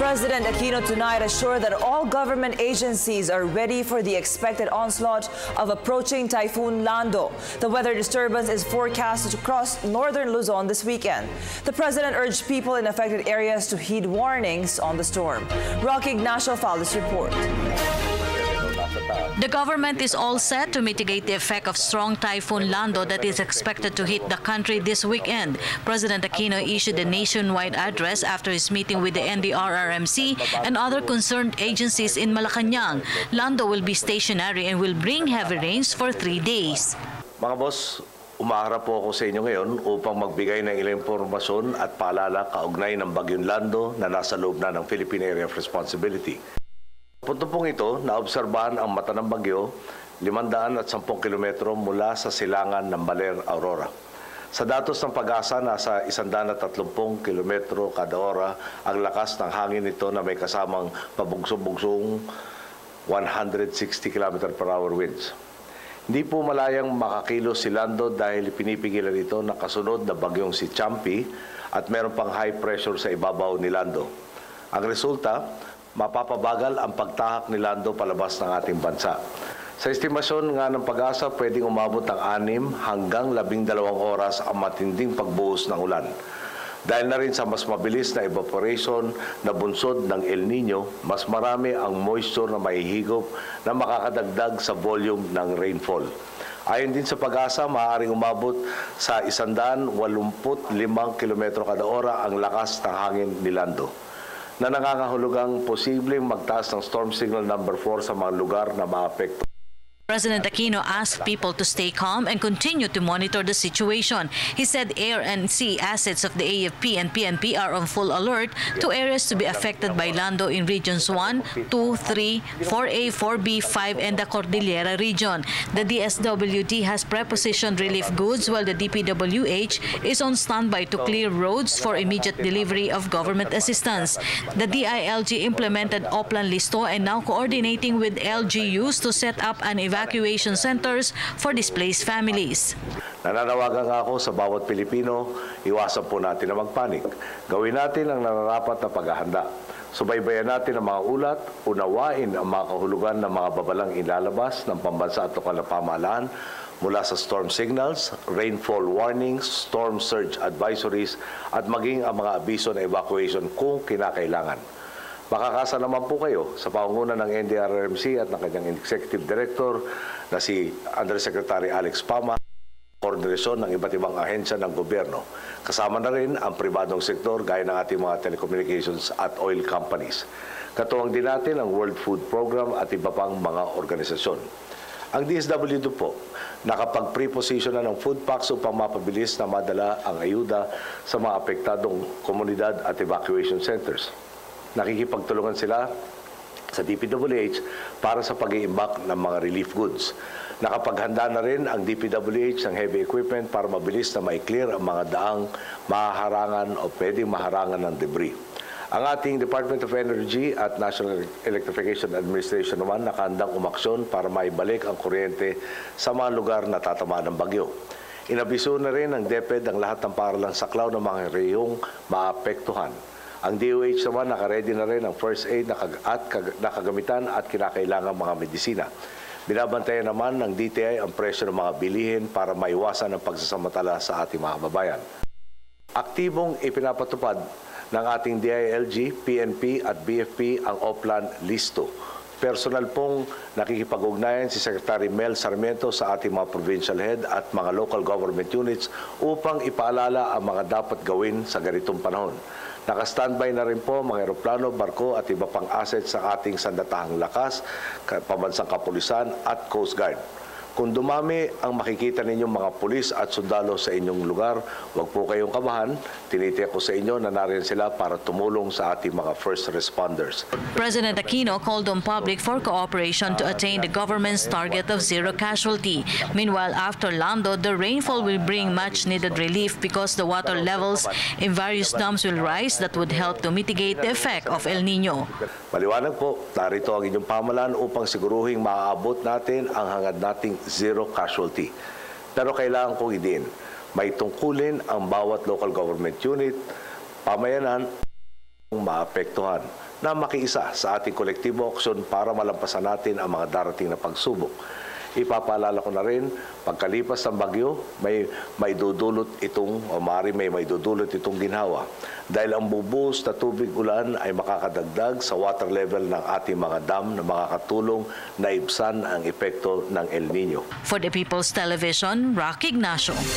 President Aquino tonight assured that all government agencies are ready for the expected onslaught of approaching Typhoon Lando. The weather disturbance is forecast to cross northern Luzon this weekend. The president urged people in affected areas to heed warnings on the storm. Rocky Ignacio filed this report. The government is all set to mitigate the effect of strong Typhoon Lando that is expected to hit the country this weekend. President Aquino issued a nationwide address after his meeting with the NDRRMC and other concerned agencies in Malacanang. Lando will be stationary and will bring heavy rains for 3 days. Mga boss, umaharap po ako sa inyo ngayon upang magbigay ng ilang impormasyon at paalala kaugnay ng Bagyong Lando na nasa loob na ng Philippine Area of Responsibility. Punto pong ito, naobserbahan ang mata ng bagyo 510 kilometro mula sa silangan ng Baler, Aurora. Sa datos ng Pag-asa, nasa 130 kilometro kada ora ang lakas ng hangin nito na may kasamang pabugso-bugsong 160 km per hour winds. Hindi po malayang makakilos si Lando dahil pinipigilan ito ng kasunod na bagyong si Champi at meron pang high pressure sa ibabaw ni Lando. Ang resulta, mapapabagal ang pagtahak ni Lando palabas ng ating bansa. Sa estimasyon nga ng Pag-asa, pwedeng umabot ng 6 hanggang 12 oras ang matinding pagbuhos ng ulan. Dahil na rin sa mas mabilis na evaporation na bunsod ng El Nino, mas marami ang moisture na mahihigop na makakadagdag sa volume ng rainfall. Ayon din sa Pag-asa, maaaring umabot sa 185 km kada ora ang lakas ng hangin ni Lando, na nangangahulugang posibleng magtaas ng storm signal number 4 sa mga lugar na maapekto. President Aquino asked people to stay calm and continue to monitor the situation. He said air and sea assets of the AFP and PNP are on full alert to areas to be affected by Lando in regions 1, 2, 3, 4A, 4B, 5 and the Cordillera region. The DSWD has prepositioned relief goods while the DPWH is on standby to clear roads for immediate delivery of government assistance. The DILG implemented Oplan Listo and now coordinating with LGUs to set up an evacuation centers for displaced families. Nananawagan ako sa bawat Pilipino, iwasan po natin na magpanik. Gawin natin ang nararapat na paghahanda. Subaybayan natin ang mga ulat, unawain ang mga kahulugan ng mga babalang ilalabas ng pambansa at lokal na pamahalaan mula sa storm signals, rainfall warnings, storm surge advisories at maging ang mga abiso na evacuation kung kinakailangan. Makakasa naman po kayo sa pangunguna ng NDRRMC at ng kanyang Executive Director na si Undersecretary Alex Pama, koordinasyon ng iba't ibang ahensya ng gobyerno. Kasama na rin ang pribadong sektor gaya ng ating mga telecommunications at oil companies. Katuwang din natin ang World Food Program at iba pang mga organisasyon. Ang DSWD po, nakapag-pre-position na ng food packs upang mapabilis na madala ang ayuda sa mga apektadong komunidad at evacuation centers. Nakikipagtulungan sila sa DPWH para sa pag-iimbak ng mga relief goods. Nakapaghanda na rin ang DPWH ng heavy equipment para mabilis na ma-clear ang mga daang mahaharangan o pwedeng maharangan ng debris. Ang ating Department of Energy at National Electrification Administration naman nakahandang umaksyon para maibalik ang kuryente sa mga lugar na tatamaan ng bagyo. Inabiso na rin ng DepEd ang lahat ng paralang saklaw ng mga reyong maapektuhan. Ang DOH naman nakaredy na rin ang first aid na kagamitan at kinakailangang mga medisina. Binabantayan naman ng DTI ang presyo ng mga bilihin para maiwasan ang pagsasamantala sa ating mga kababayan. Aktibong ipinapatupad ng ating DILG, PNP at BFP ang Oplan Listo. Personal pong nakikipag-ugnayan si Secretary Mel Sarmiento sa ating mga provincial head at mga local government units upang ipaalala ang mga dapat gawin sa ganitong panahon. Naka-standby na rin po mga eroplano, barko at iba pang assets sa ating sandatahang lakas, pambansang kapulisan at Coast Guard. Kung dumami ang makikita ninyong mga pulis at sundalo sa inyong lugar, huwag po kayong kabahan. Tinitiyak ko sa inyo na nariyan sila para tumulong sa ating mga first responders. President Aquino called on public for cooperation to attain the government's target of zero casualty. Meanwhile, after Lando, the rainfall will bring much-needed relief because the water levels in various dams will rise that would help to mitigate the effect of El Nino. Maliwanag po, narito ang inyong pamahalaan upang siguruhing maaabot natin ang hangad nating zero casualty. Pero kailangan kong idiin, may tungkulin ang bawat local government unit, pamayanan, maapektuhan na makiisa sa ating kolektibo aksyon para malampasan natin ang mga darating na pagsubok. Ipapaalala ko na rin, pagkalipas ng bagyo, may maidudulot itong ginhawa. Dahil ang bubuhos na tubig ulan ay makakadagdag sa water level ng ating mga dam na makakatulong na ibsan ang epekto ng El Nino. For the People's Television, Rocky Ignacio.